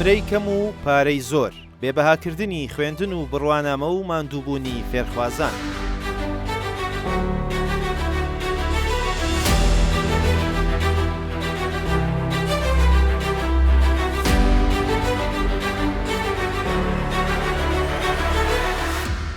نمرەی کەم و پارەی زۆر، بێبەهاکردنی خوێندن و بڕوانامە و ماندووبوونی فێرخوازان.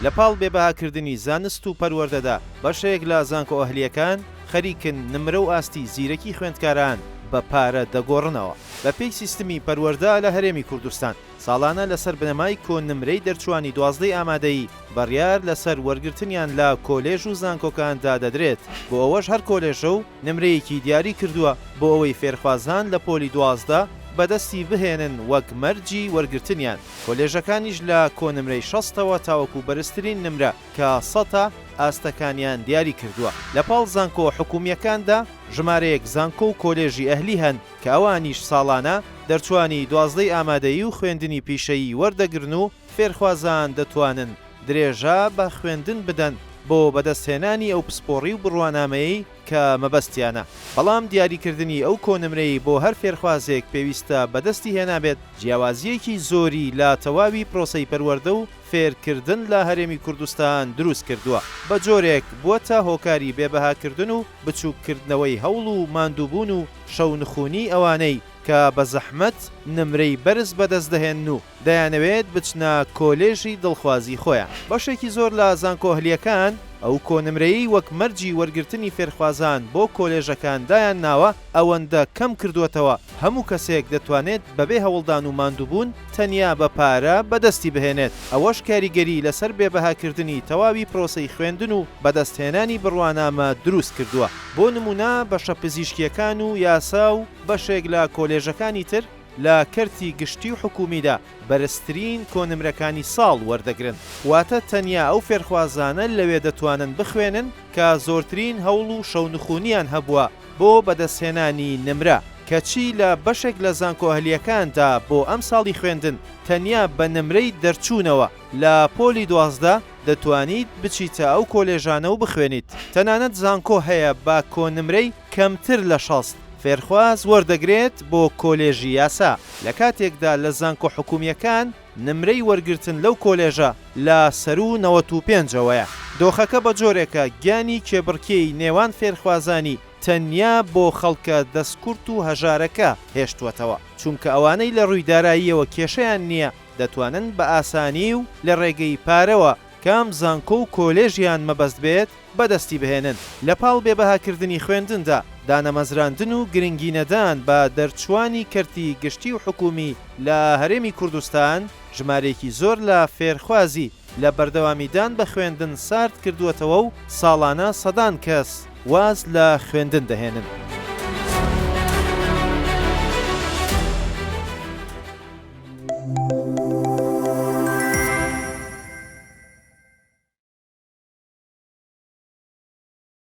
لەپاڵ بێبەهاکردنی زانست و پەروەردەدا بەشێک لە زانکۆ ئەهلیەکان خەریکن نمرە و ئاستی زیرەکی خوێندکاران بە پارە دەگۆڕنەوە. بە پێی سیستمی پەروەردە لە هەرێمی کوردستان ساڵانە لەسەر بنەمای کۆنمرەی دەرچوانی 12 ئامادەیی بەڕیار لەسەر وەرگرتنیان لە کۆلێژ و زانکۆکاندا دەدرێت. بۆ ئەوەش هەر کۆلێژە و نمرەیەکی دیاری کردووە بۆ ئەوەی فێرخوازان لە پۆلی 12 بەدەستی بهێنن وەک مەرجی وەرگرتنیان. کۆلێژەکانیش لە کۆنمرەی 6ەوە تاوەکو بەرزترین نمرە کە 100 ئاستەکانیان دیاری کردووە. لە پاڵ زانکۆ حکومیەکاندا ژمارەیەک زانکۆ و کۆلێژی ئەهلی هەن کە ئەوانیش ساڵانە دەرچوانی 12 ئامادەیی و خوێندنی پیشەیی وەردەگرن و فێرخوازان دەتوانن درێژە بە خوێندن بدەن بۆ بەدەستهێنانی ئەو پسپۆڕی و بڕوانامەیەی کە مەبەستیانە. بەڵام دیاریکردنی ئەو کۆنمرەی بۆ هەر فێرخوازێک پێویستە بەدەستی هێنابێت جیاوازیەکی زۆری لە تەواوی پرۆسەی پەروەردە و فێرکردن لە هەرێمی کوردستان دروست کردووە. بە جۆرێک بووەتە هۆکاری بێبەهاکردن و بچووکردنەوەی هەوڵ و ماندووبوون و شەونخوونی ئەوانەی کە بە زەحمەت نمرەی بەرز بەدەست دەهێن و دەیانەوێت بچنە کۆلێژی دڵخوازی خۆیان. بەشێکی زۆر لە زانکۆ ئەهلیەکان ئەو کۆنمرەیی وەک مەرجی وەرگرتنی فێرخوازان بۆ کۆلێژەکان دایان ناوە ئەوەندە کەم کردووەتەوە هەموو کەسێک دەتوانێت بەبێ هەوڵدان و ماندووبوون تەنیا بە پارە بەدەستی بهێنێت. ئەوەش کاریگەری لەسەر بێبەهاکردنی تەواوی پرۆسەی خوێندن و بەدەستهێنانی بڕوانامە دروست کردووە. بۆ نمونە بەشە پزیشکیەکان و یاسا و بەشێک لە کۆلێژەکانی تر لە کەرتی گشتی و حکومیدا بەرزترین کۆنمرەکانی ساڵ وەردەگرن. واتە تەنیا ئەو فێرخوازانە لەوێ دەتوانن بخوێنن کە زۆرترین هەوڵ و شەونخوونیان هەبووە بۆ بەدەستهێنانی نمرە. کەچی لە بەشێک لە زانکۆ ئەهلیەکاندا بۆ ئەم ساڵی خوێندن تەنیا بە نمرەی دەرچوونەوە لە پۆلی 12 دەتوانیت بچیتە ئەو کۆلێژانە و بخوێنیت. تەنانەت زانکۆ هەیە با کۆنمرەی کەمتر لە 60 فێرخواز وەردەگرێت بۆ کۆلێژی یاسا. لە کاتێکدا لە زانکۆ حکومیەکان نمرەی وەرگرتن لەو کۆلێژە لە سەر و 95ەوەیە. دۆخەکە بە جۆرێکە گیانی کێبڕکێی نێوان فێرخوازانی تەنیا بۆ خەڵکە دەستکورت و هەژارەکە هێشتوەتەوە، چونکە ئەوانەی لە ڕووی داراییەوە کێشەیان نییە دەتوانن بە ئاسانی و لە ڕێگەی پارەوە کام زانکۆ و کۆلێژیان مەبەست بێت بەدەستی بهێنن. لە پاڵ بێبەهاکردنی خوێندندا دانەمەزراندن و گرنگینەدان بە دەرچوانی کەرتی گشتی و حکومی لە هەرێمی کوردستان ژمارەیەکی زۆر لە فێرخوازی لە بەردەوامیدان بە خوێندن سارد کردووەتەوە و ساڵانە سەدان کەس واز لە خوێندن دەهێنن.